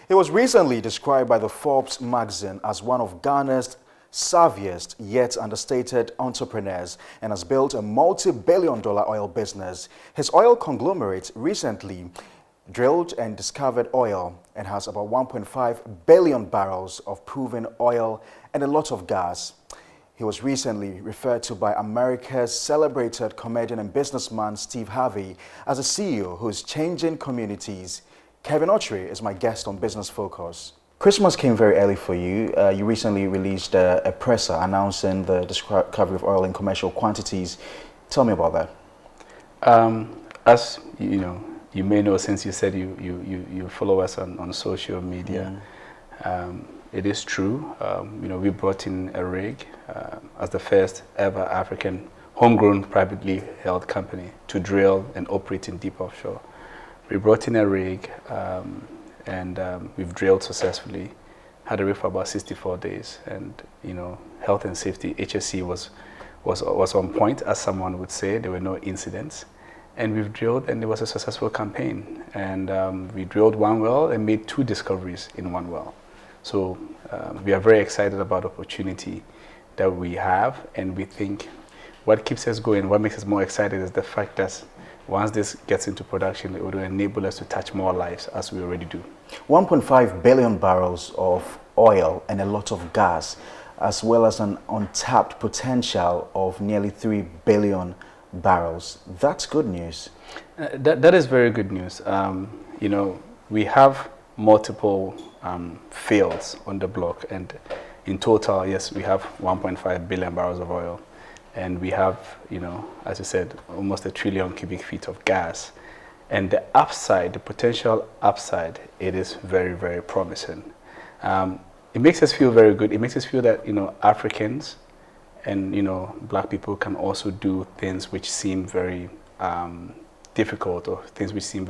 He was recently described by the Forbes magazine as one of Ghana's savviest yet understated entrepreneurs and has built a multi-billion-dollar oil business. His oil conglomerate recently drilled and discovered oil and has about 1.5 billion barrels of proven oil and a lot of gas. He was recently referred to by America's celebrated comedian and businessman Steve Harvey as a CEO who is changing communities. Kevin Okyere is my guest on Business Focus. Christmas came very early for you. You recently released a presser announcing the discovery of oil in commercial quantities. Tell me about that. As you know, you may know, since you said you follow us on social media. It is true. We brought in a rig as the first ever African homegrown privately held company to drill and operate in deep offshore. We brought in a rig and we've drilled successfully. Had a rig for about 64 days, and health and safety, HSE was on point, as someone would say. There were no incidents, and we've drilled, and it was a successful campaign. And we drilled one well and made 2 discoveries in one well. So we are very excited about the opportunity that we have, and we think what keeps us going, what makes us more excited, is the fact that once this gets into production, it will enable us to touch more lives, as we already do. 1.5 billion barrels of oil and a lot of gas, as well as an untapped potential of nearly 3 billion barrels. That's good news. That is very good news. We have multiple fields on the block, and in total, yes, we have 1.5 billion barrels of oil, and we have, as you said, almost 1 trillion cubic feet of gas. And the upside, the potential upside, it is very, very promising. It makes us feel very good. It makes us feel that Africans and black people can also do things which seem very difficult, or things which seem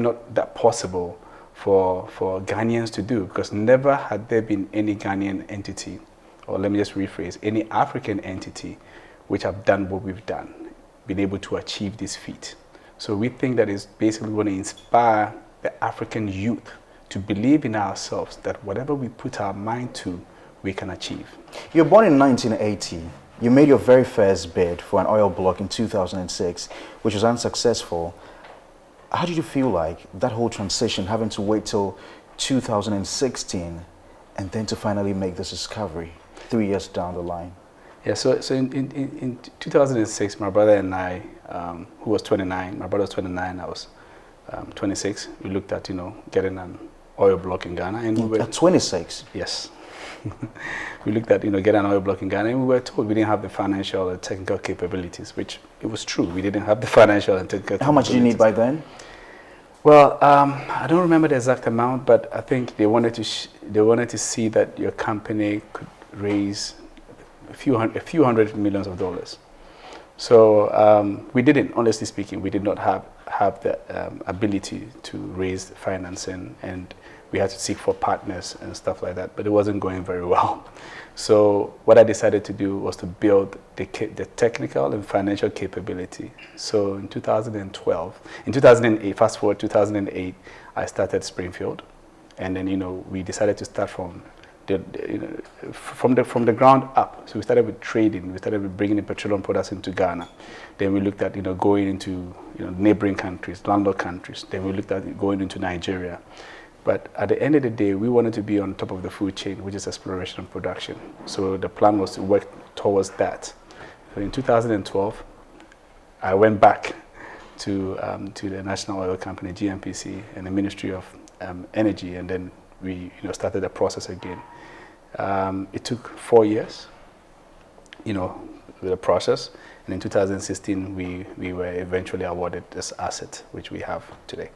not that possible for Ghanaians to do, because never had there been any Ghanaian entity, or let me just rephrase, any African entity which have done what we've done, been able to achieve this feat. So we think that is basically going to inspire the African youth to believe in ourselves, that whatever we put our mind to, we can achieve. You're born in 1980. You made your very first bid for an oil block in 2006, which was unsuccessful. How did you feel like that whole transition, having to wait till 2016 and then to finally make this discovery 3 years down the line? Yeah, so in 2006, my brother and I, who was 29, my brother was 29, I was 26, we looked at, getting an oil block in Ghana. And we were, at 26? Yes. We looked at, getting an oil block in Ghana, and we were told we didn't have the financial and technical capabilities, which it was true. We didn't have the financial and technical capabilities. How much did you need by then? Well, I don't remember the exact amount, but I think they wanted to see that your company could raise a few hundred millions of dollars. So we didn't, honestly speaking, we did not have the ability to raise financing, and we had to seek for partners and stuff like that, but it wasn't going very well. So what I decided to do was to build the technical and financial capability. So in 2008, fast forward 2008, I started Springfield, and then we decided to start from the ground up. So we started with trading. We started with bringing in petroleum products into Ghana. Then we looked at going into neighboring countries, landlocked countries. Then we looked at going into Nigeria. But at the end of the day, we wanted to be on top of the food chain, which is exploration and production. So the plan was to work towards that. So in 2012, I went back to the National Oil Company, GNPC, and the Ministry of Energy, and then we started the process again. It took 4 years, with the process, and in 2016, we were eventually awarded this asset, which we have today.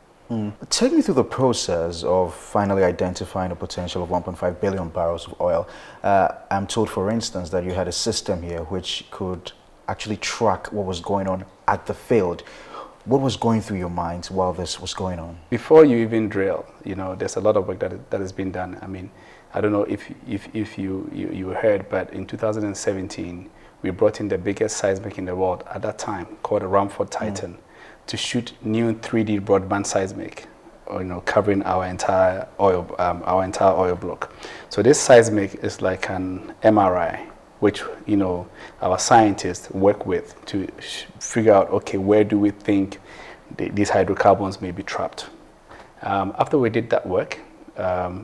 Take me through the process of finally identifying the potential of 1.5 billion barrels of oil. I'm told, for instance, that you had a system here which could actually track what was going on at the field. What was going through your mind while this was going on? Before you even drill, there's a lot of work that has been done. I mean, I don't know if you heard, but in 2017, we brought in the biggest seismic in the world at that time, called the Ramford Titan, to shoot new 3D broadband seismic covering our entire oil block. So this seismic is like an MRI, which our scientists work with to figure out, okay, where do we think these hydrocarbons may be trapped. After we did that work,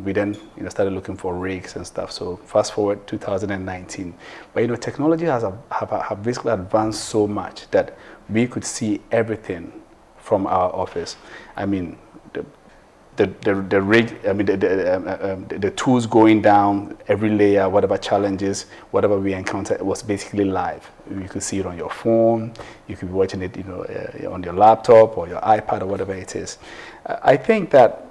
we then started looking for rigs and stuff. So fast forward 2019, but technology has have basically advanced so much that we could see everything from our office. I mean, the rig, I mean the tools going down, every layer, whatever challenges, whatever we encountered, it was basically live. You could see it on your phone, you could be watching it on your laptop or your iPad or whatever it is. I think that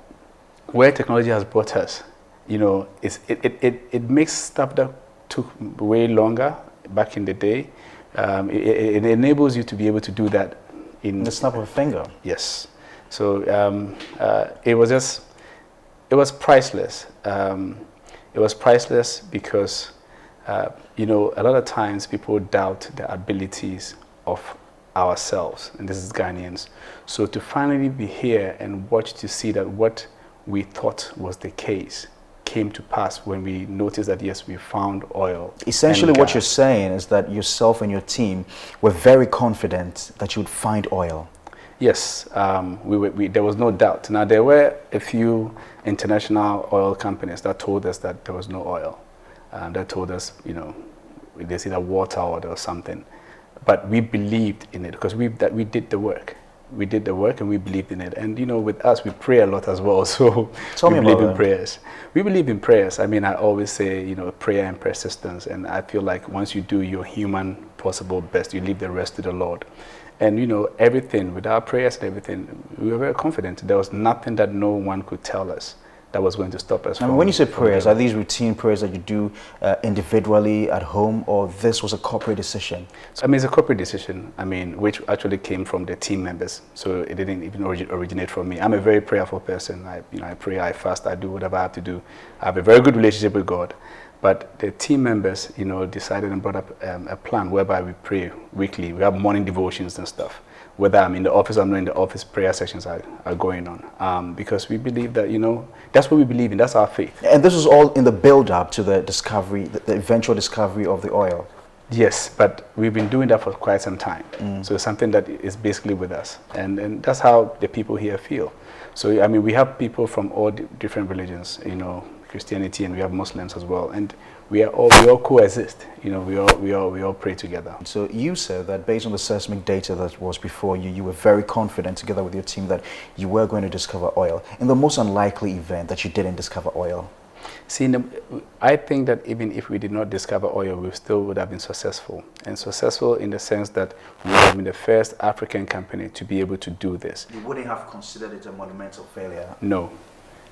where technology has brought us, it makes stuff that took way longer back in the day. It enables you to be able to do that in the snap of a finger. Yes. So it was priceless. It was priceless because a lot of times people doubt the abilities of ourselves, and this is Ghanaians. So to finally be here and watch to see that what we thought was the case came to pass when we noticed that, yes, we found oil. Essentially what you're saying is that yourself and your team were very confident that you would find oil. Yes, there was no doubt. Now, there were a few international oil companies that told us that there was no oil. That told us, there's either water or there was something. But we believed in it because we did the work. We did the work and we believed in it. And, with us, we pray a lot as well. So we believe in prayers. We believe in prayers. I mean, I always say, prayer and persistence. And I feel like once you do your human possible best, you leave the rest to the Lord. And, everything, with our prayers and everything, we were very confident. There was nothing that no one could tell us that was going to stop us. And when you say prayers, are these routine prayers that you do individually at home, or this was a corporate decision? So, it's a corporate decision, which actually came from the team members. So it didn't even originate from me. I'm a very prayerful person. I pray, I fast, I do whatever I have to do. I have a very good relationship with God. But the team members, decided and brought up a plan whereby we pray weekly. We have morning devotions and stuff. Whether I'm in the office or I'm not in the office, prayer sessions are going on. Because we believe that, that's what we believe in. That's our faith. And this was all in the build-up to the discovery, the eventual discovery of the oil. Yes, but we've been doing that for quite some time. So it's something that is basically with us. And that's how the people here feel. So, we have people from all different religions, Christianity, and we have Muslims as well, and we all coexist. We all pray together. So you said that based on the seismic data that was before you, you were very confident together with your team that you were going to discover oil. In the most unlikely event that you didn't discover oil, see, I think that even if we did not discover oil, we still would have been successful, and successful in the sense that we would have been the first African company to be able to do this. You wouldn't have considered it a monumental failure. No.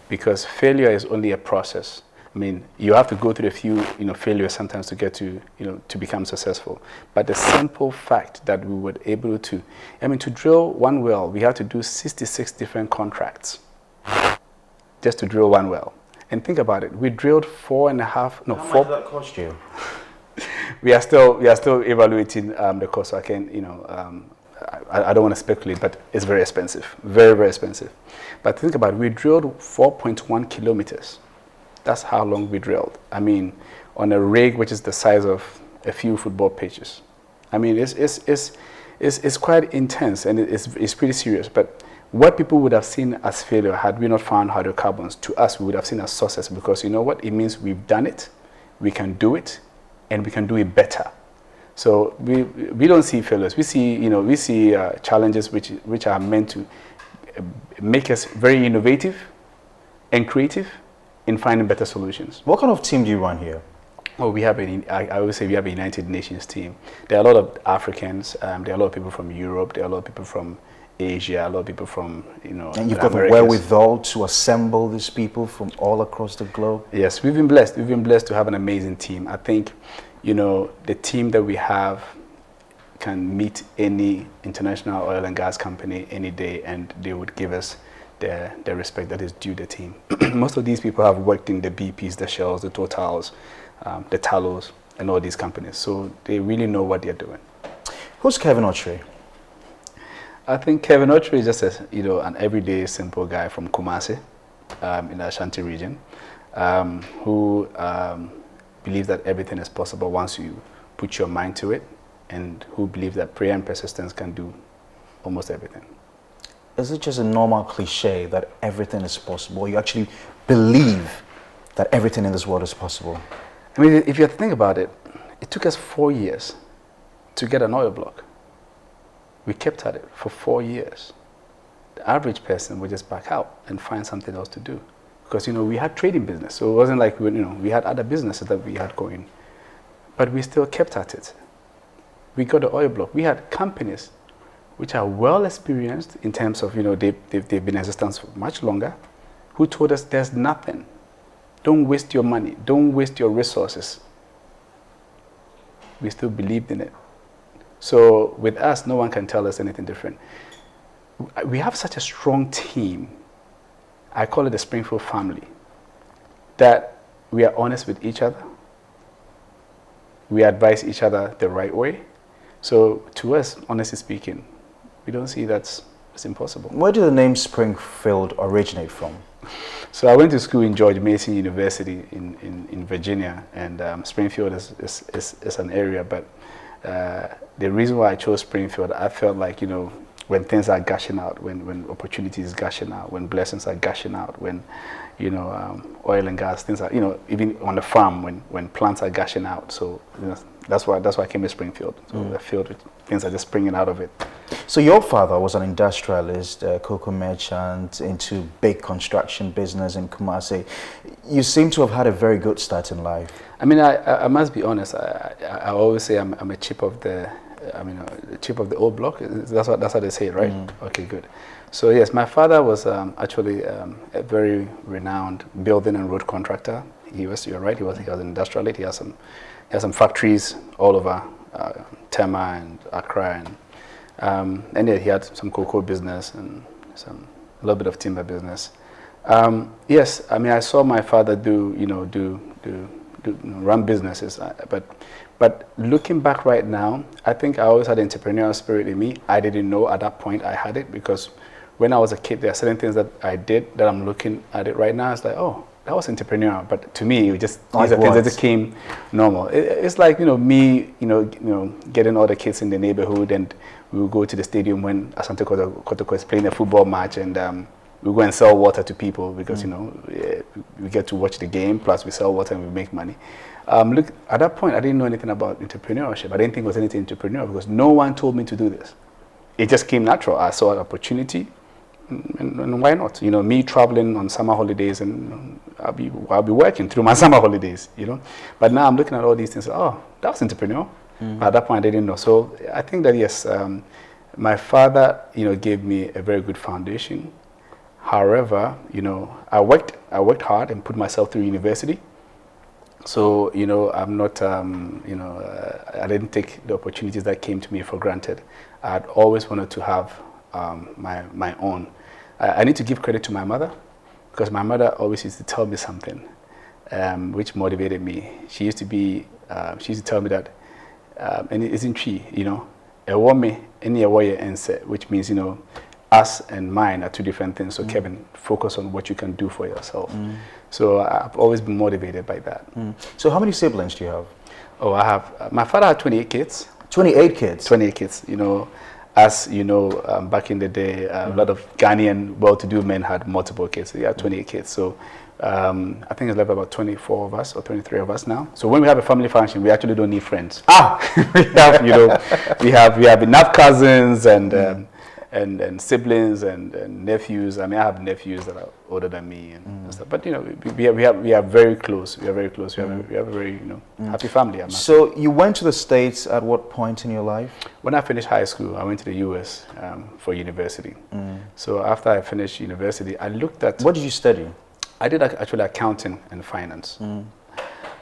Because failure is only a process. You have to go through a few, failures sometimes to get to, to become successful. But the simple fact that we were able to, to drill one well, we had to do 66 different contracts just to drill one well. And think about it, we drilled 4.5, no, How 4. much did that cost you? we are still evaluating the cost. So I can, I don't want to speculate, but it's very expensive, very, very expensive. But think about it, we drilled 4.1 kilometers. That's how long we drilled. On a rig which is the size of a few football pitches. It's quite intense and it's pretty serious. But what people would have seen as failure had we not found hydrocarbons, to us we would have seen as success, because you know what? It means we've done it, we can do it, and we can do it better. So we don't see failures. We see challenges which are meant to make us very innovative and creative in finding better solutions. What kind of team do you run here? Well, I always say we have a United Nations team. There are a lot of Africans. There are a lot of people from Europe. There are a lot of people from Asia. A lot of people from And you've got the wherewithal to assemble these people from all across the globe. Yes, we've been blessed. We've been blessed to have an amazing team. I think, the team that we have can meet any international oil and gas company any day, and they would give us the respect that is due the team. Most of these people have worked in the BPs, the Shells, the Totals, the Talos, and all these companies. So they really know what they're doing. Who's Kevin Okyere? I think Kevin Okyere is just an everyday simple guy from Kwesi, in the Ashanti region, who believes that everything is possible once you put your mind to it, and who believes that prayer and persistence can do almost everything. Is it just a normal cliche that everything is possible? You actually believe that everything in this world is possible? I mean, if you think about it, it took us 4 years to get an oil block. We kept at it for 4 years. The average person would just back out and find something else to do. Because, we had trading business, so it wasn't like, we had other businesses that we had going. But we still kept at it. We got the oil block. We had companies which are well experienced in terms of, they've been in existence for much longer, who told us there's nothing. Don't waste your money. Don't waste your resources. We still believed in it. So with us, no one can tell us anything different. We have such a strong team. I call it the Springfield family, that we are honest with each other. We advise each other the right way. So to us, honestly speaking, we don't see that's impossible. Where did the name Springfield originate from? So I went to school in George Mason University in Virginia, and Springfield is an area, but the reason why I chose Springfield, I felt like, when things are gushing out, when opportunities gushing out, when blessings are gushing out, when, oil and gas, things are, even on the farm, when plants are gushing out. So, that's why I came to Springfield. So the field, things are just springing out of it. So your father was an industrialist, a cocoa merchant, into big construction business in Kwesi. You seem to have had a very good start in life. I mean, I must be honest. I always say I'm a chip of the, chip of the old block. That's how they say it, right? Okay, good. So yes, my father was actually a very renowned building and road contractor. You're right. He was an industrialist. He has some factories all over Tema and Accra, and yeah, he had some cocoa business and a little bit of timber business. Yes, I mean, I saw my father run businesses, but looking back right now, I think I always had entrepreneurial spirit in me. I didn't know at that point I had it, because when I was a kid, there are certain things that I did that I'm looking at it right now. It's like, oh, that was entrepreneurial, but to me, it just these are things that just came normal. It's like me, getting all the kids in the neighborhood, and we would go to the stadium when Asante Kotoko is playing a football match, and we go and sell water to people because we get to watch the game. Plus, we sell water and we make money. Look, at that point, I didn't know anything about entrepreneurship. I didn't think it was anything entrepreneurial because no one told me to do this. It just came natural. I saw an opportunity. And why not? Me traveling on summer holidays, and I'll be working through my summer holidays, But now I'm looking at all these things. Oh, that was entrepreneurial. But at that point, I didn't know. So I think that yes, my father, gave me a very good foundation. However, I worked hard and put myself through university. So I'm not, I didn't take the opportunities that came to me for granted. I'd always wanted to have my own. I need to give credit to my mother, because my mother always used to tell me something which motivated me. She used to tell me that, and it isn't she, a woman, any warrior, which means, us and mine are two different things. So Kevin, focus on what you can do for yourself. So I've always been motivated by that. So how many siblings do you have? Oh, I have, my father had 28 kids. 28 kids? 28 kids, As back in the day, a lot of Ghanaian well-to-do men had multiple kids. They had 28 kids. So I think it's left about 24 of us or 23 of us now. So when we have a family function, we actually don't need friends. we have enough cousins and siblings and nephews. I mean, I have nephews that are older than me and stuff. But we are very close. We are very close. We have a very happy family. So you went to the States at what point in your life? When I finished high school, I went to the U.S. For university. So after I finished university, I looked at. What did you study? I did actually accounting and finance.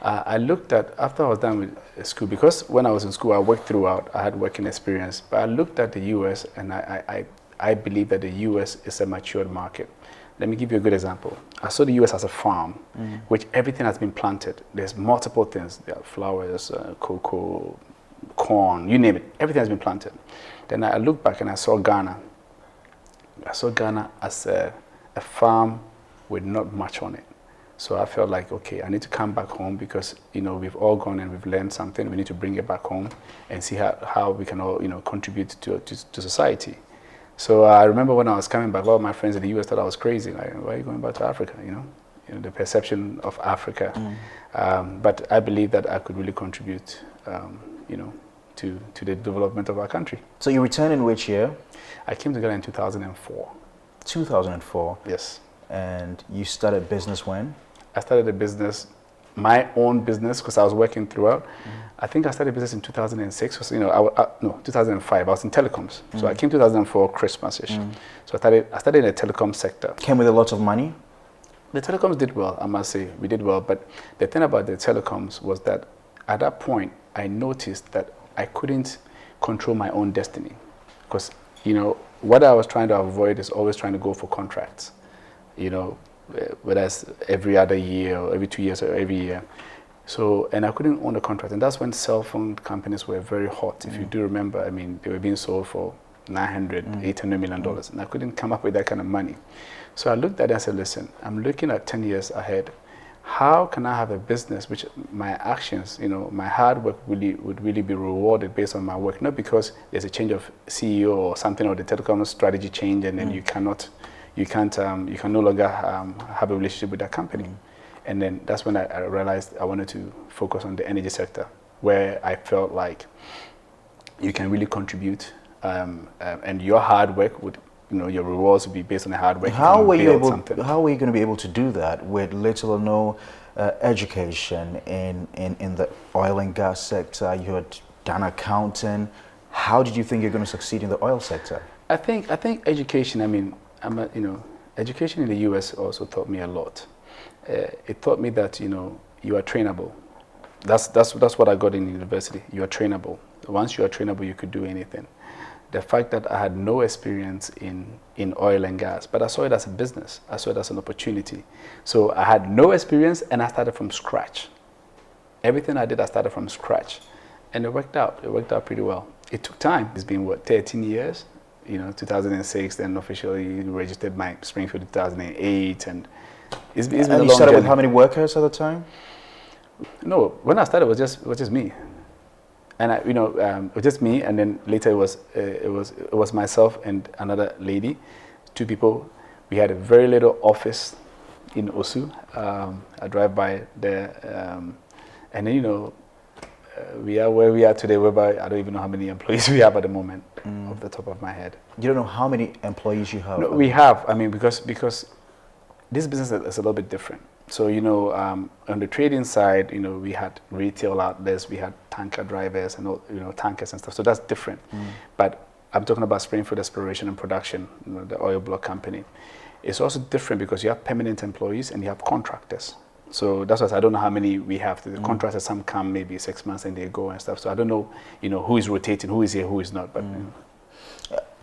I looked at, after I was done with school, because when I was in school, I worked throughout, I had working experience, but I looked at the U.S. and I believe that the U.S. is a matured market. Let me give you a good example. I saw the U.S. as a farm, which everything has been planted. There's multiple things. There are flowers, cocoa, corn, you name it. Everything has been planted. Then I looked back and I saw Ghana. I saw Ghana as a farm with not much on it. So I felt like, okay, I need to come back home because, we've all gone and we've learned something. We need to bring it back home and see how we can all, contribute to society. So I remember when I was coming back, all my friends in the US thought I was crazy. Like, why are you going back to Africa? The perception of Africa. But I believe that I could really contribute, to the development of our country. So you returned in which year? I came to Ghana in 2004. 2004? Yes. And you started business when? I started a business, my own business, because I was working throughout. I think I started business in 2006. Because, no, 2005. I was in telecoms. So I came 2004 Christmas-ish. So I started in the telecom sector. Came with a lot of money? The telecoms did well, I must say. We did well. But the thing about the telecoms was that at that point, I noticed that I couldn't control my own destiny. Because, what I was trying to avoid is always trying to go for contracts. Whether it's every other year or every 2 years or every year. So, and I couldn't own the contract. And that's when cell phone companies were very hot. If you do remember, they were being sold for $900, $800 million. And I couldn't come up with that kind of money. So I looked at it and said, listen, I'm looking at 10 years ahead. How can I have a business which my actions, my hard work would really be rewarded based on my work? Not because there's a change of CEO or something, or the telecom strategy change, and then you can no longer have a relationship with that company. And then that's when I realized I wanted to focus on the energy sector, where I felt like you can really contribute, and your hard work would, your rewards would be based on the hard work. How were you going to be able to do that with little or no education in the oil and gas sector? You had done accounting. How did you think you're going to succeed in the oil sector? I think education. Education in the US also taught me a lot. It taught me that you are trainable. That's what I got in university. You are trainable. Once you are trainable, you could do anything. The fact that I had no experience in oil and gas, but I saw it as a business. I saw it as an opportunity. So I had no experience, and I started from scratch. Everything I did, I started from scratch, and it worked out. It worked out pretty well. It took time. It's been 13 years. 2006, then officially registered my Springfield 2008, and it's been a long journey. And you started with how many workers at the time? No, when I started, it was just me, and it was just me, and then later it was myself and another lady, 2 people. We had a very little office in Osu. I drive by there, and then we are where we are today, whereby I don't even know how many employees we have at the moment, off the top of my head. You don't know how many employees you have? No, we have. Because this business is a little bit different. So, on the trading side, we had retail outlets, we had tanker drivers and tankers and stuff. So that's different. But I'm talking about Springfield Exploration and Production, the oil block company. It's also different because you have permanent employees and you have contractors. So that's why I don't know how many we have. The contractors, some come maybe 6 months and they go and stuff. So I don't know, who is rotating, who is here, who is not. But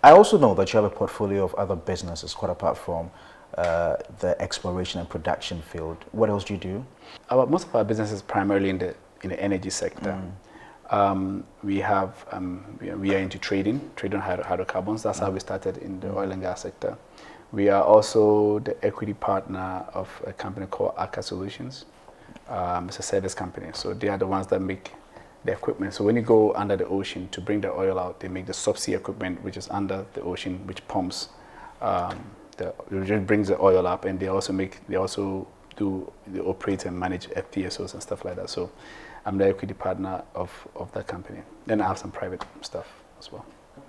I also know that you have a portfolio of other businesses, quite apart from the exploration and production field. What else do you do? Most of our business is primarily in the energy sector. We are into trading hydrocarbons. That's how we started in the oil and gas sector. We are also the equity partner of a company called Aker Solutions. It's a service company. So they are the ones that make the equipment. So when you go under the ocean to bring the oil out, they make the subsea equipment, which is under the ocean, which pumps, which brings the oil up. And they also operate and manage FPSOs and stuff like that. So I'm the equity partner of that company. Then I have some private stuff as well.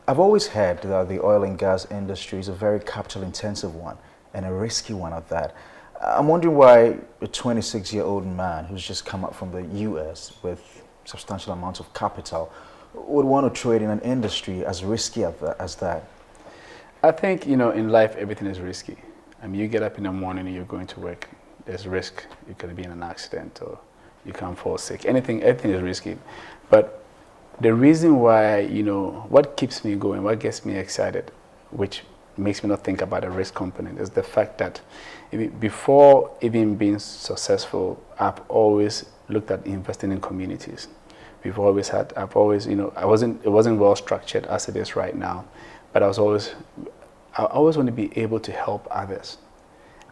I've always heard that the oil and gas industry is a very capital-intensive one and a risky one at that. I'm wondering why a 26-year-old man who's just come up from the US with substantial amounts of capital would want to trade in an industry as risky as that. I think, in life, everything is risky. You get up in the morning and you're going to work. There's risk. You could be in an accident or you can fall sick. Everything is risky. But the reason why, what keeps me going, what gets me excited, which makes me not think about a risk component, is the fact that before even being successful, I've always looked at investing in communities. It wasn't well structured as it is right now, but I I always want to be able to help others.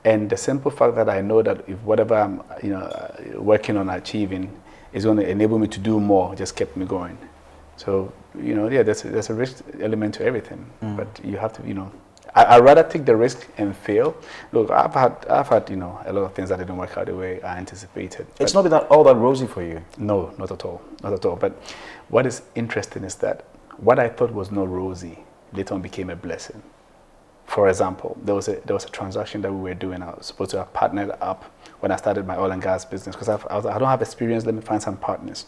And the simple fact that I know that if whatever I'm, working on achieving is going to enable me to do more, just kept me going. So, yeah, there's a risk element to everything. But you have to, I'd rather take the risk and fail. Look, I've had, a lot of things that didn't work out the way I anticipated. It's not been all that rosy for you. No, not at all, not at all. But what is interesting is that what I thought was not rosy later on became a blessing. For example, there was a transaction that we were doing. I was supposed to have partnered up when I started my oil and gas business because I don't have experience. Let me find some partners,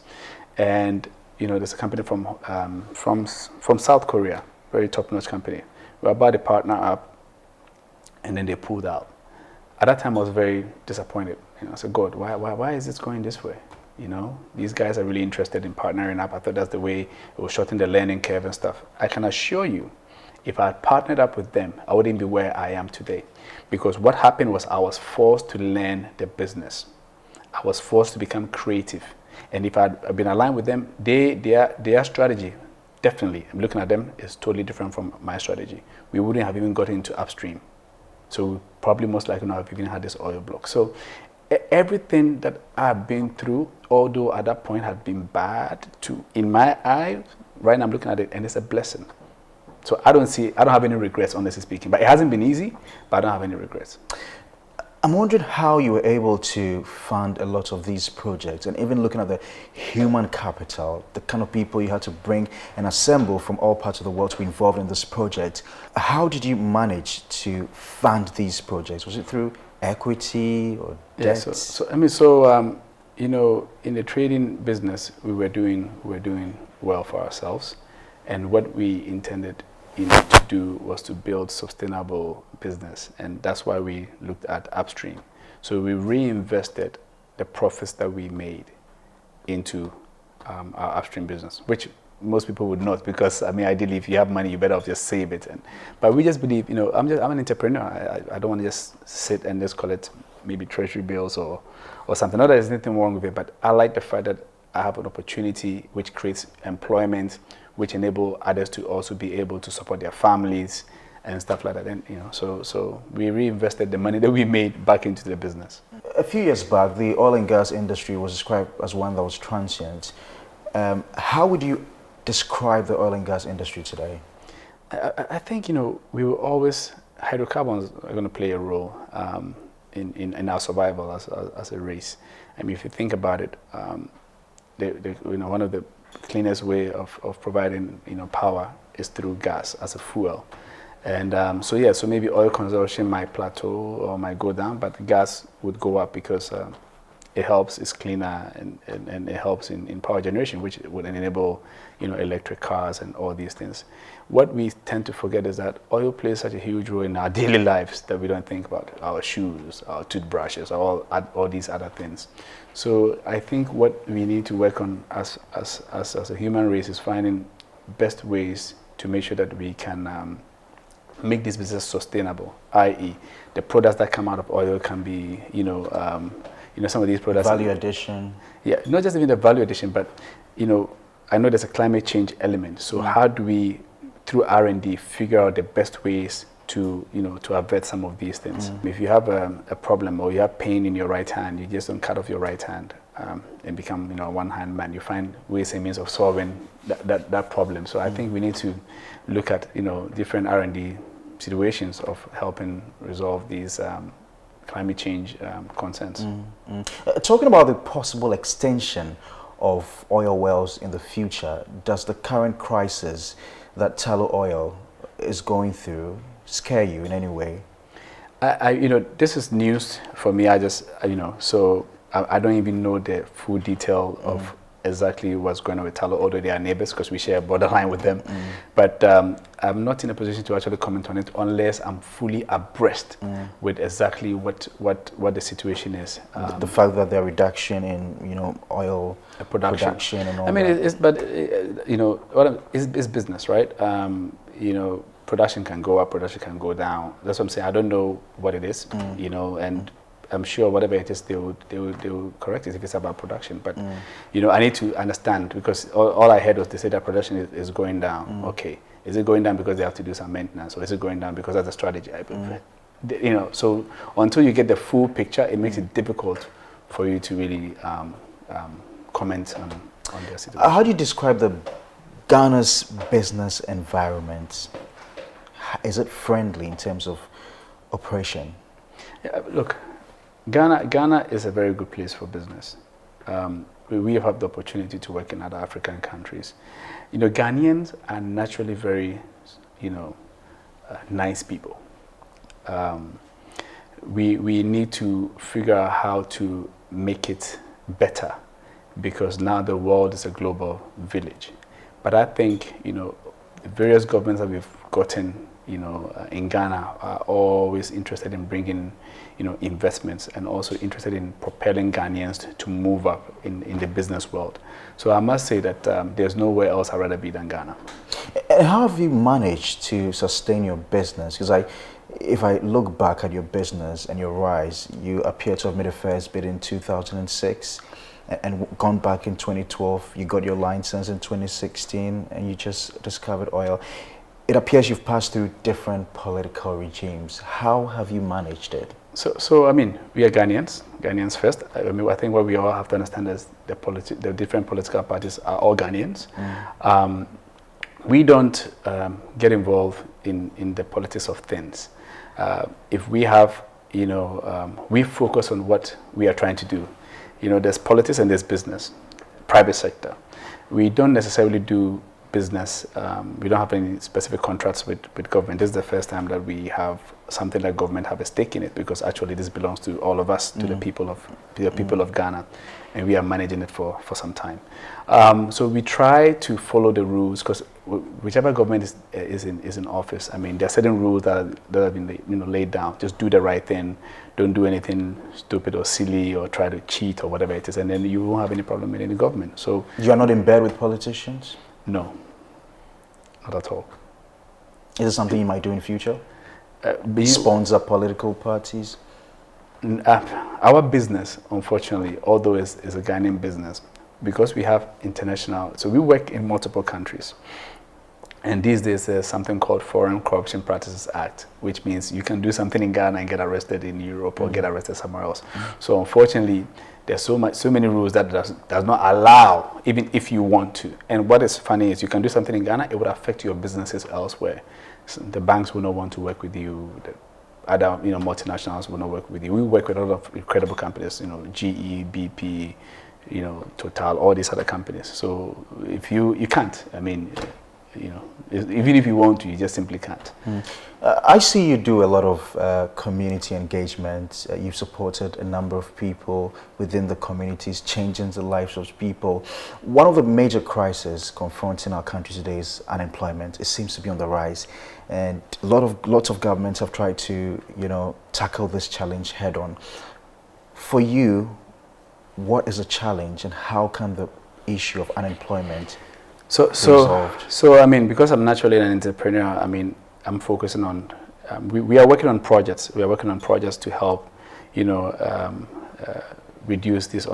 and there's a company from South Korea, very top-notch company. We were about to partner up, and then they pulled out. At that time, I was very disappointed. I said, God, why is this going this way? These guys are really interested in partnering up. I thought that's the way it was shorten the learning curve and stuff. I can assure you, if I had partnered up with them, I wouldn't be where I am today. Because what happened was I was forced to learn the business. I was forced to become creative. And if I had been aligned with them, their strategy, definitely, I'm looking at them, is totally different from my strategy. We wouldn't have even gotten into upstream. So we probably most likely not have even had this oil block. So everything that I've been through, although at that point had been bad, in my eyes, right now I'm looking at it and it's a blessing. So I don't have any regrets, honestly speaking. But it hasn't been easy, but I don't have any regrets. I'm wondering how you were able to fund a lot of these projects, and even looking at the human capital, the kind of people you had to bring and assemble from all parts of the world to be involved in this project. How did you manage to fund these projects? Was it through equity or debt? In the trading business, we were doing well for ourselves, and what we intended to do was to build sustainable business, and that's why we looked at upstream. So we reinvested the profits that we made into our upstream business, which most people would not, because ideally, if you have money, you better off just save it. But we just believe, I'm an entrepreneur. I don't want to just sit and just call it maybe treasury bills or something. Not that there's anything wrong with it, but I like the fact that I have an opportunity which creates employment, which enable others to also be able to support their families and stuff like that. And so we reinvested the money that we made back into the business. A few years back, the oil and gas industry was described as one that was transient. How would you describe the oil and gas industry today? I think we will always, hydrocarbons are going to play a role in our survival as a race. If you think about it, one of the cleanest way of providing power is through gas as a fuel, and so maybe oil consumption might plateau or might go down, but gas would go up because it helps, it's cleaner, and it helps in power generation, which would enable electric cars and all these things. What we tend to forget is that oil plays such a huge role in our daily lives that we don't think about our shoes, our toothbrushes, all these other things. So I think what we need to work on as a human race is finding best ways to make sure that we can make this business sustainable, i.e. the products that come out of oil can be, some of these products. Value addition. Yeah, not just even the value addition, but, I know there's a climate change element. So how do we, through R&D, figure out the best ways to avert some of these things? If you have a problem or you have pain in your right hand, you just don't cut off your right hand and become, a one-hand man. You find ways and means of solving that problem. So I think we need to look at, different R&D situations of helping resolve these climate change concerns. Talking about the possible extension of oil wells in the future, does the current crisis that tallow oil is going through scare you in any way? This is news for me. I don't even know the full detail of exactly what's going on with tallow, although they are neighbors because we share a borderline with them. But I'm not in a position to actually comment on it unless I'm fully abreast with exactly what the situation is. The fact that there are reduction in oil production and all that. It's business, right? Production can go up, production can go down. That's what I'm saying. I don't know what it is, and I'm sure whatever it is, they will correct it if it's about production. But you know, I need to understand, because all I heard was they said that production is going down. Okay, is it going down because they have to do some maintenance, or is it going down because that's a strategy? You know, so until you get the full picture, it makes it difficult for you to really comment on their situation. How do you describe Ghana's business environment? Is it friendly in terms of operation? Yeah, look, Ghana is a very good place for business. We have had the opportunity to work in other African countries. You know, Ghanaians are naturally very, you know, nice people. We need to figure out how to make it better, because now the world is a global village. But I think, you know, the various governments that we've gotten, you know, in Ghana are always interested in bringing, you know, investments, and also interested in propelling Ghanaians to move up in the business world. So I must say that there's nowhere else I'd rather be than Ghana. And how have you managed to sustain your business? Because if I look back at your business and your rise, you appear to have made a first bid in 2006 and gone back in 2012. You got your license in 2016 and you just discovered oil. It appears you've passed through different political regimes. How have you managed it? So I mean, we are Ghanaians first. I mean, I think what we all have to understand is the different political parties are all Ghanaians. We don't get involved in the politics of things. If we have, you know, we focus on what we are trying to do. You know, there's politics and there's business, private sector. We don't necessarily do business. We don't have any specific contracts with government. This is the first time that we have something like government have a stake in it, because actually this belongs to all of us, to the people of Ghana, and we are managing it for some time. So we try to follow the rules, because whichever government is in office, I mean, there are certain rules that have been, you know, laid down. Just do the right thing. Don't do anything stupid or silly or try to cheat or whatever it is, and then you won't have any problem with any government. So you are not in bed with politicians? No, not at all. Is it something you might do in future? Sponsor political parties? Our business, unfortunately, although is a Ghanaian business, because we have international, so we work in multiple countries. And these days there's something called Foreign Corruption Practices Act, which means you can do something in Ghana and get arrested in Europe or get arrested somewhere else. So unfortunately, there's so many rules that does not allow, even if you want to. And what is funny is you can do something in Ghana, it would affect your businesses elsewhere. So the banks will not want to work with you. The other, you know, multinationals will not work with you. We work with a lot of incredible companies, you know, GE, BP, you know, Total, all these other companies. So if you can't, I mean, you know, even if you want to, you just simply can't. I see you do a lot of community engagement. You've supported a number of people within the communities, changing the lives of people. One of the major crises confronting our country today is unemployment. It seems to be on the rise, and lots of governments have tried to, you know, tackle this challenge head on. For you, what is a challenge, and how can the issue of unemployment So I mean, because I'm naturally an entrepreneur, I mean, I'm focusing on, we are working on projects. We are working on projects to help, you know, reduce this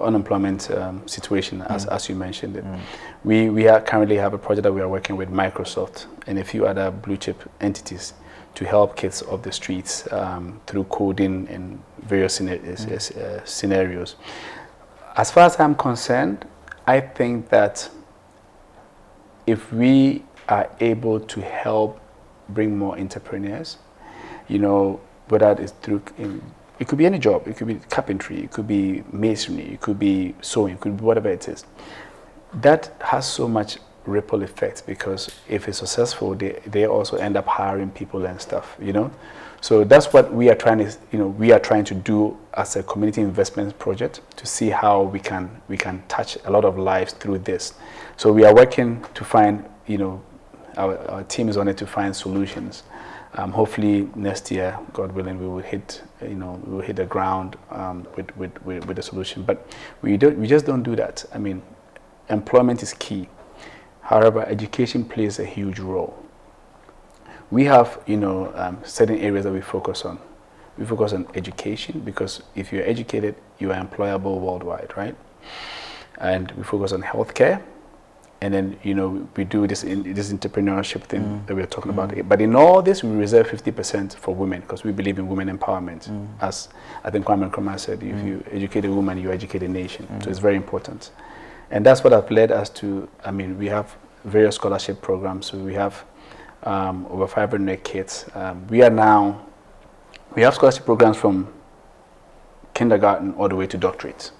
unemployment situation, as you mentioned it. We currently have a project that we are working with Microsoft and a few other blue chip entities to help kids off the streets through coding and various scenarios. As far as I'm concerned, I think that if we are able to help bring more entrepreneurs, you know, whether it's through, it could be any job, it could be carpentry, it could be masonry, it could be sewing, it could be whatever it is. That has so much ripple effect, because if it's successful, they also end up hiring people and stuff, you know. So that's what we are trying to, you know, we are trying to do as a community investment project, to see how we can touch a lot of lives through this. So we are working to find, you know, our team is on it to find solutions. Hopefully next year, God willing, we will hit, you know, we will hit the ground with the solution. But we just don't do that. I mean, employment is key. However, education plays a huge role. We have, you know, certain areas that we focus on. We focus on education because if you're educated, you are employable worldwide, right? And we focus on healthcare. And then, we do this entrepreneurship thing that we're talking about. But in all this, we reserve 50% for women because we believe in women empowerment. As I think Kwame Nkrumah said, if you educate a woman, you educate a nation. So it's very important. And that's what has led us to, we have various scholarship programs. So we have over 500 kids. We have scholarship programs from kindergarten all the way to doctorate.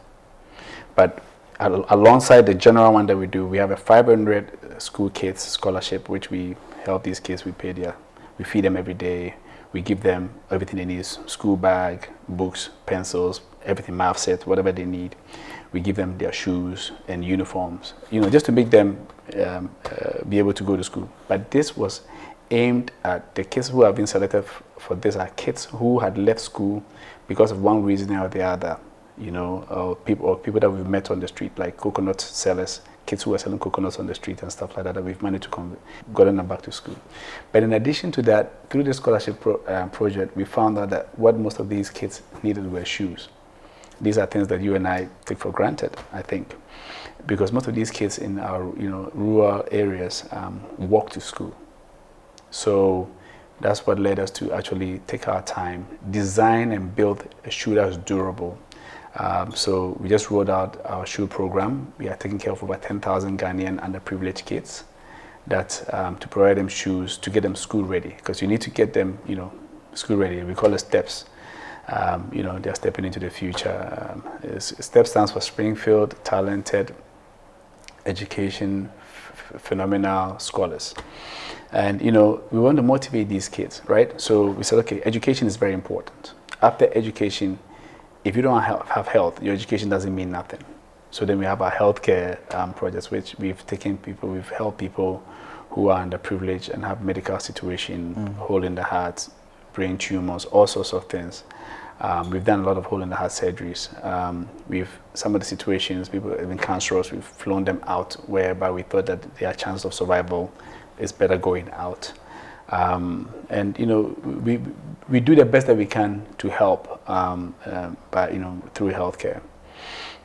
But alongside the general one that we do, we have a 500 school kids scholarship, which we help these kids. We feed them every day. We give them everything they need: school bag, books, pencils, everything, math set, whatever they need. We give them their shoes and uniforms, just to make them be able to go to school. But this was aimed at the kids who have been selected for this are kids who had left school because of one reason or the other. People that we've met on the street, like coconut sellers, kids who are selling coconuts on the street and stuff like that we've managed to gotten them back to school. But in addition to that, through the scholarship project, we found out that what most of these kids needed were shoes. These are things that you and I take for granted, I think, because most of these kids in our rural areas walk to school. So that's what led us to actually take our time, design and build a shoe that's durable. So we just rolled out our shoe program. We are taking care of over 10,000 Ghanaian underprivileged kids to provide them shoes to get them school ready, because you need to get them, school ready. We call it STEPS. They're stepping into the future. STEP stands for Springfield Talented Education Phenomenal Scholars. And, we want to motivate these kids, right? So we said, okay, education is very important. After education, if you don't have health, your education doesn't mean nothing. So then we have our healthcare projects, which we've helped people who are underprivileged and have medical situation, hole in the heart, brain tumors, all sorts of things. We've done a lot of hole in the heart surgeries. Some of the situations, people have been cancerous, we've flown them out whereby we thought that their chance of survival is better going out. And we do the best that we can to help through healthcare.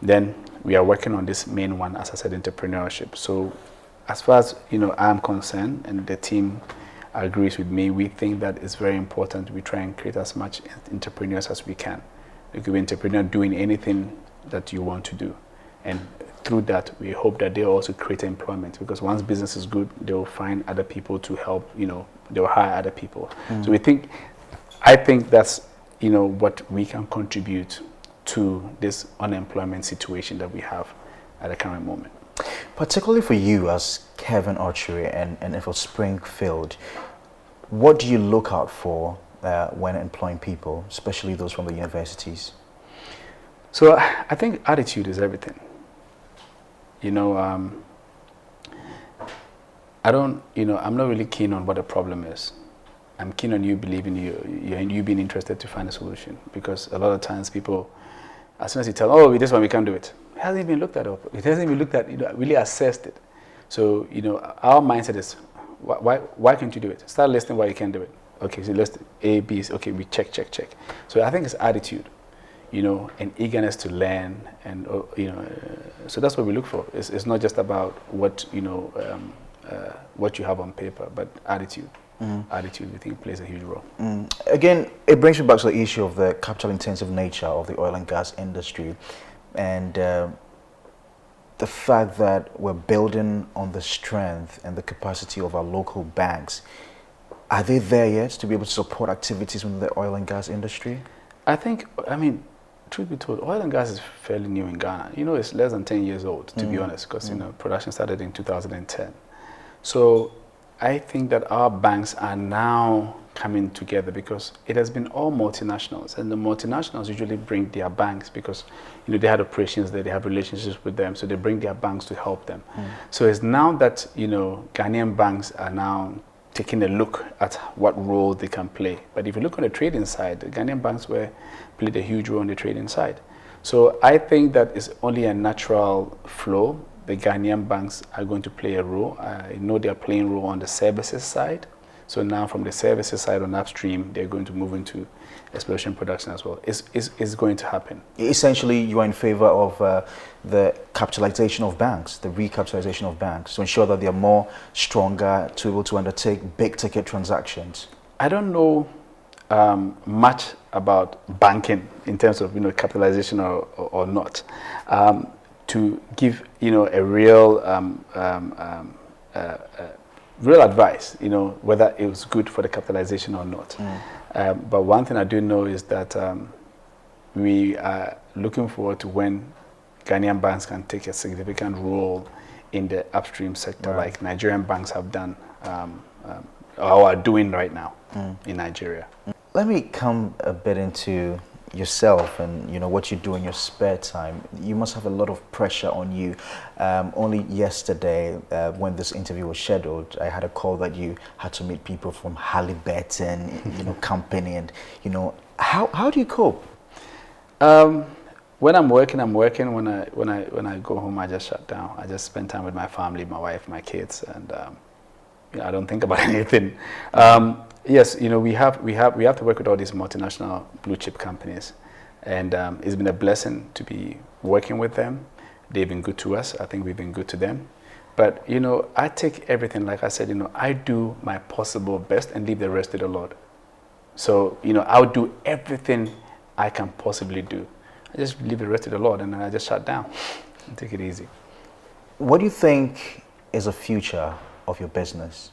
Then we are working on this main one, as I said, entrepreneurship. So as far as I'm concerned, and the team agrees with me, we think that it's very important we try and create as much entrepreneurs as we can. You could be an entrepreneur doing anything that you want to do, and through that we hope that they'll also create employment, because once business is good, they'll find other people to help, they'll hire other people. So I think that's what we can contribute to this unemployment situation that we have at the current moment. Particularly for you as Kevin Okyere and for Springfield, what do you look out for when employing people, especially those from the universities? So I think attitude is everything. I'm not really keen on what the problem is. I'm keen on you believing you being interested to find a solution, because a lot of times people, as soon as you tell, oh, this one we can't do it, it hasn't even looked that up. It hasn't even looked at, really assessed it. So, our mindset is, why can't you do it? Start listing why you can't do it. Okay, so list A, B, okay, we check. So I think it's attitude, and eagerness to learn, and so that's what we look for. It's not just about what you have on paper, but attitude. Attitude, we think, plays a huge role. Again, it brings me back to the issue of the capital-intensive nature of the oil and gas industry, and the fact that we're building on the strength and the capacity of our local banks. Are they there yet to be able to support activities within the oil and gas industry? Truth be told, oil and gas is fairly new in Ghana. It's less than 10 years old, to be honest, because production started in 2010. So I think that our banks are now coming together, because it has been all multinationals, and the multinationals usually bring their banks because they had operations there, they have relationships with them, so they bring their banks to help them. So it's now that Ghanaian banks are now taking a look at what role they can play. But if you look on the trading side, the Ghanaian banks played a huge role on the trading side. So I think that it's only a natural flow. The Ghanaian banks are going to play a role. I know they are playing a role on the services side. So now from the services side on upstream, they're going to move into exploration production as well. It's going to happen. Essentially, you are in favor of the capitalization of banks, the recapitalization of banks, to ensure that they are more stronger to be able to undertake big ticket transactions. I don't know much about banking in terms of capitalization or not. To give a real real advice, whether it was good for the capitalization or not. But one thing I do know is that we are looking forward to when Ghanaian banks can take a significant role in the upstream sector, like Nigerian banks have done or are doing right now in Nigeria. Let me come a bit into yourself and what you do in your spare time. You must have a lot of pressure on you. Only yesterday, when this interview was scheduled, I had a call that you had to meet people from Halliburton, company, and how do you cope? When I'm working. When I go home, I just shut down. I just spend time with my family, my wife, my kids, and I don't think about anything. Yes, we have to work with all these multinational blue chip companies, and it's been a blessing to be working with them. They've been good to us. I think we've been good to them. But I take everything, like I said, I do my possible best and leave the rest to the Lord. So I'll do everything I can possibly do. I just leave the rest to the Lord, and then I just shut down and take it easy. What do you think is the future of your business?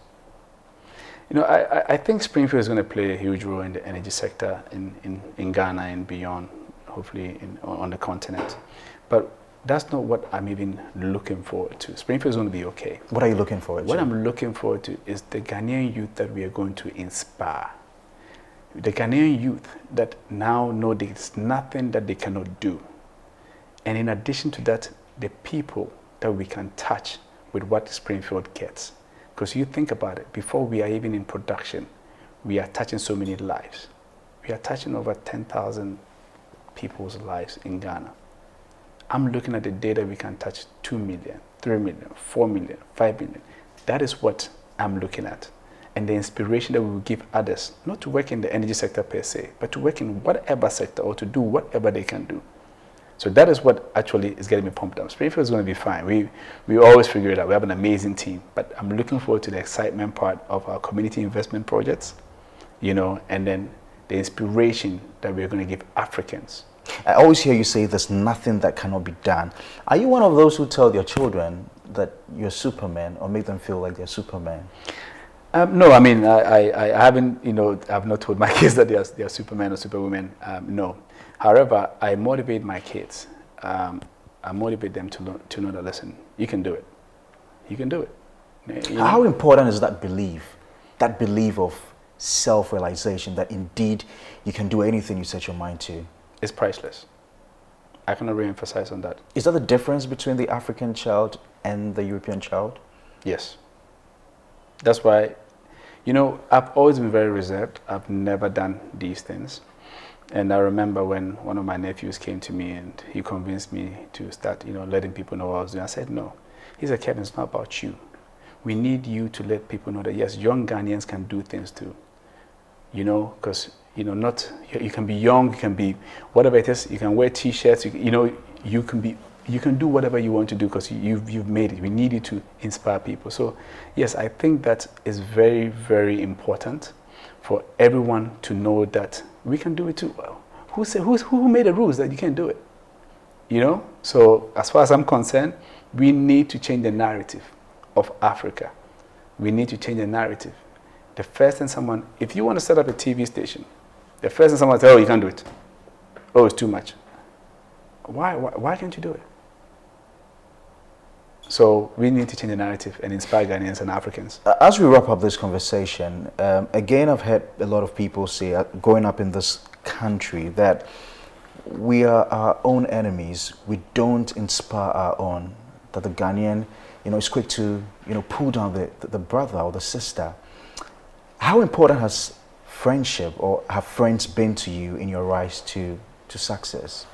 I think Springfield is going to play a huge role in the energy sector in Ghana and beyond, hopefully on the continent. But that's not what I'm even looking forward to. Springfield is going to be okay. What are you looking forward to? What I'm looking forward to is the Ghanaian youth that we are going to inspire. The Ghanaian youth that now know there's nothing that they cannot do. And in addition to that, the people that we can touch with what Springfield gets. Because you think about it, before we are even in production, we are touching so many lives. We are touching over 10,000 people's lives in Ghana. I'm looking at the data we can touch 2 million, 3 million, 4 million, 5 million. That is what I'm looking at. And the inspiration that we will give others, not to work in the energy sector per se, but to work in whatever sector or to do whatever they can do. So that is what actually is getting me pumped up. Springfield is going to be fine. We always figure it out. We have an amazing team. But I'm looking forward to the excitement part of our community investment projects, and then the inspiration that we're going to give Africans. I always hear you say there's nothing that cannot be done. Are you one of those who tell their children that you're Superman or make them feel like they're Superman? No, I mean, I haven't, I've not told my kids that they are Superman or Superwoman. No. However, I motivate my kids. I motivate them to know that, listen, you can do it. You can do it. How important is that belief of self-realization that indeed you can do anything you set your mind to? It's priceless. I cannot re-emphasize on that. Is that the difference between the African child and the European child? Yes. That's why, I've always been very reserved. I've never done these things. And I remember when one of my nephews came to me and he convinced me to start, letting people know what I was doing. I said, no. He said, Kevin, it's not about you. We need you to let people know that, yes, young Ghanaians can do things too. Because, you can be young, you can be whatever it is, you can wear T-shirts, you can do whatever you want to do because you've made it. We need you to inspire people. So, yes, I think that is very, very important for everyone to know that we can do it too. Well, who made the rules that you can't do it? So as far as I'm concerned, we need to change the narrative of Africa. We need to change the narrative. The first thing if you want to set up a TV station, the first thing someone says, oh, you can't do it. Oh, it's too much. Why can't you do it? So we need to change the narrative and inspire Ghanaians and Africans. As we wrap up this conversation, again, I've heard a lot of people say, growing up in this country, that we are our own enemies. We don't inspire our own. That the Ghanaian, is quick to, pull down the brother or the sister. How important has friendship or have friends been to you in your rise to success?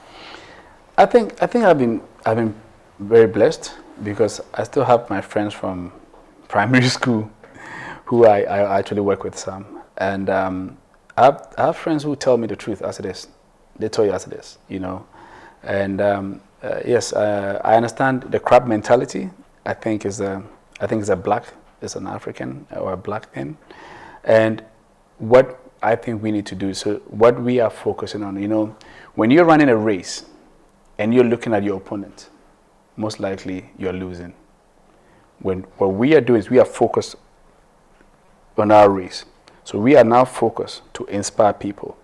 I think I've been very blessed because I still have my friends from primary school who I actually work with some. And I have friends who tell me the truth as it is. They tell you as it is, you know. And yes, I understand the crab mentality. I think it's an African or a black thing. And what I think we need to do, so what we are focusing on, you know, when you're running a race and you're looking at your opponent, most likely you're losing. When what we are doing is we are focused on our race. So we are now focused to inspire people.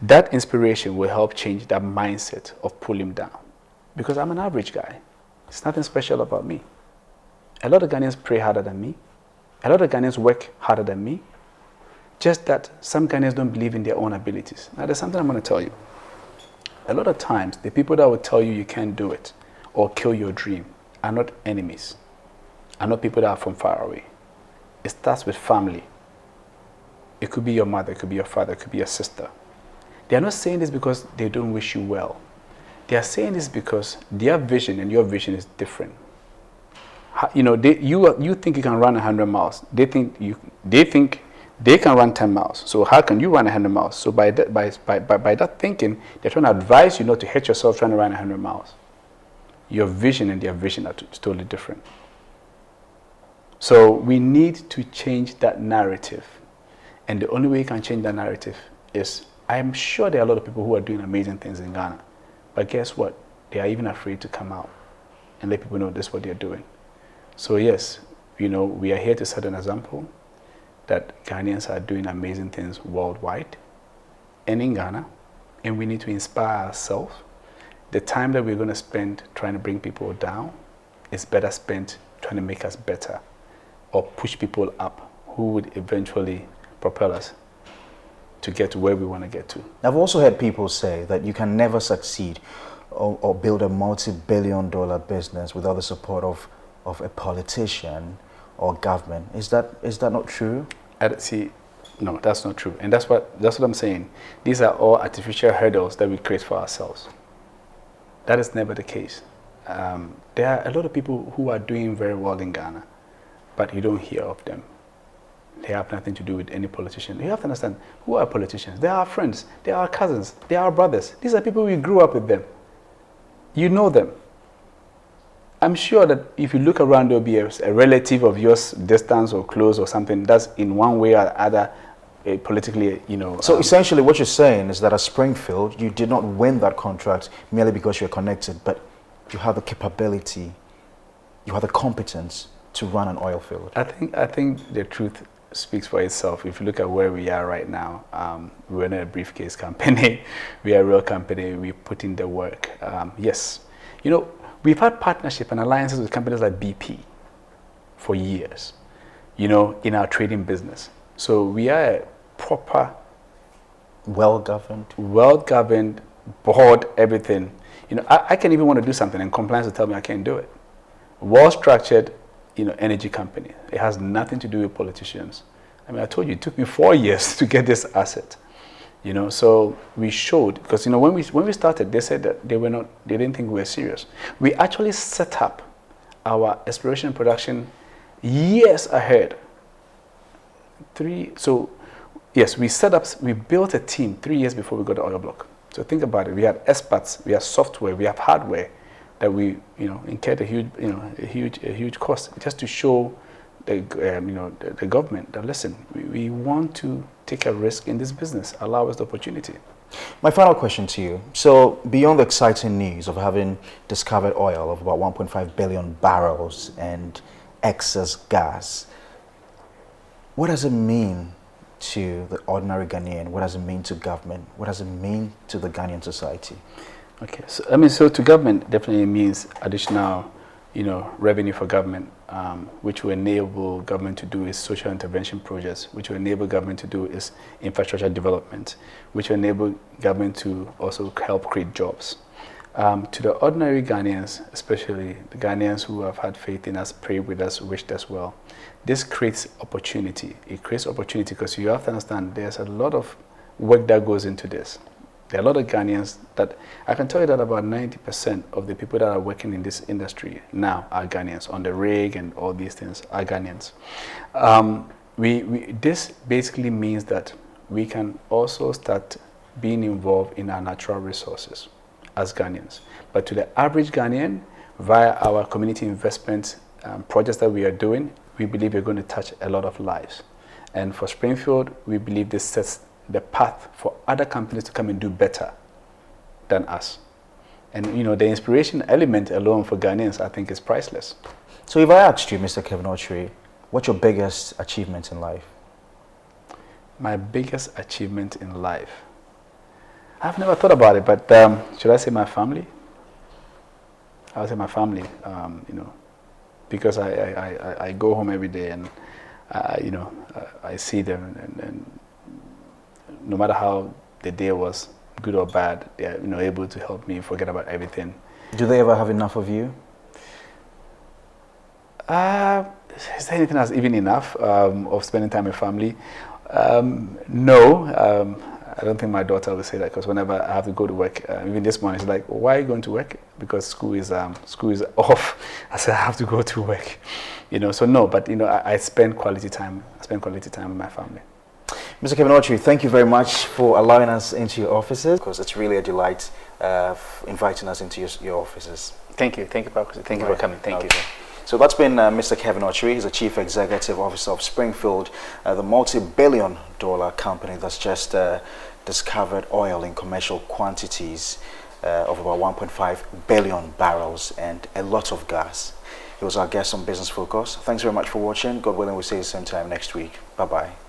That inspiration will help change that mindset of pull him down. Because I'm an average guy. It's nothing special about me. A lot of Ghanaians pray harder than me. A lot of Ghanaians work harder than me. Just that some Ghanaians don't believe in their own abilities. Now there's something I'm going to tell you. A lot of times, the people that will tell you you can't do it or kill your dream are not enemies, are not people that are from far away. It starts with family. It could be your mother, it could be your father, it could be your sister. They are not saying this because they don't wish you well. They are saying this because their vision and your vision is different. You know, you think you can run 100 miles. They think they can run 10 miles. So how can you run 100 miles? So by that thinking, they're trying to advise you not to hurt yourself trying to run 100 miles. Your vision and their vision are totally different. So we need to change that narrative. And the only way you can change that narrative is, I'm sure there are a lot of people who are doing amazing things in Ghana. But guess what? They are even afraid to come out and let people know this is what they're doing. So yes, you know, we are here to set an example that Ghanaians are doing amazing things worldwide and in Ghana, and we need to inspire ourselves. The time that we're going to spend trying to bring people down is better spent trying to make us better or push people up who would eventually propel us to get to where we want to get to. I've also heard people say that you can never succeed or build a multi-billion-dollar business without the support of a politician or government. Is that not true? See, no, that's not true. And that's what I'm saying. These are all artificial hurdles that we create for ourselves. That is never the case. There are a lot of people who are doing very well in Ghana, but you don't hear of them. They have nothing to do with any politician. You have to understand, who are politicians? They are our friends. They are our cousins. They are our brothers. These are people we grew up with them. You know them. I'm sure that if you look around, there'll be a relative of yours, distant or close or something, that's in one way or other politically, you know. So essentially what you're saying is that at Springfield, you did not win that contract merely because you're connected, but you have the capability, you have the competence to run an oil field. I think the truth speaks for itself. If you look at where we are right now, we're not a briefcase company. We are a real company. We put in the work. Yes. You know, we've had partnership and alliances with companies like BP for years, you know, in our trading business. So we are a proper, well-governed, board, everything. You know, I can even want to do something and compliance will tell me I can't do it. Well-structured, you know, energy company. It has nothing to do with politicians. I mean, I told you, it took me 4 years to get this asset. You know, so we showed, because you know when we started, they said that they didn't think we were serious. We actually set up our exploration production years ahead. So yes, we built a team 3 years before we got the oil block. So think about it. We had experts, we have software, we have hardware that we, you know, incurred a huge cost just to show the the government that, listen, we want to take a risk in this business, allow us the opportunity. My final question to you. So beyond the exciting news of having discovered oil of about 1.5 billion barrels and excess gas, what does it mean to the ordinary Ghanaian? What does it mean to government? What does it mean to the Ghanaian society? Okay, so I mean, so to government definitely means additional, you know, revenue for government, which will enable government to do is social intervention projects, which will enable government to do is infrastructure development, which will enable government to also help create jobs. To the ordinary Ghanaians, especially the Ghanaians who have had faith in us, prayed with us, wished us well, this creates opportunity. It creates opportunity because you have to understand there's a lot of work that goes into this. There are a lot of Ghanaians that, I can tell you that about 90% of the people that are working in this industry now are Ghanaians. On the rig and all these things are Ghanaians. This basically means that we can also start being involved in our natural resources as Ghanaians. But to the average Ghanaian, via our community investment projects that we are doing, we believe we're going to touch a lot of lives. And for Springfield, we believe this sets the path for other companies to come and do better than us. And the inspiration element alone for Ghanaians, I think, is priceless. So if I asked you, Mr. Kevin Okyere, what's your biggest achievement in life? My biggest achievement in life? I've never thought about it, but should I say my family? I would say my family, because I go home every day and, I see them and no matter how the day was, good or bad, they are able to help me forget about everything. Do they ever have enough of you? Is there anything that's even enough of spending time with family? No. I don't think my daughter will say that, because whenever I have to go to work, even this morning, she's like, "Why are you going to work?" Because school is off. I said, "I have to go to work." So no, but I spend quality time. I spend quality time with my family. Mr. Kevin Okyere, thank you very much for allowing us into your offices, because it's really a delight inviting us into your offices. Thank you, Kwesi. Thank you for coming. Thank you. So that's been Mr. Kevin Okyere. He's the Chief Executive Officer of Springfield, the multi-billion-dollar company that's just discovered oil in commercial quantities of about 1.5 billion barrels and a lot of gas. He was our guest on Business Focus. Thanks very much for watching. God willing, we'll see you same time next week. Bye-bye.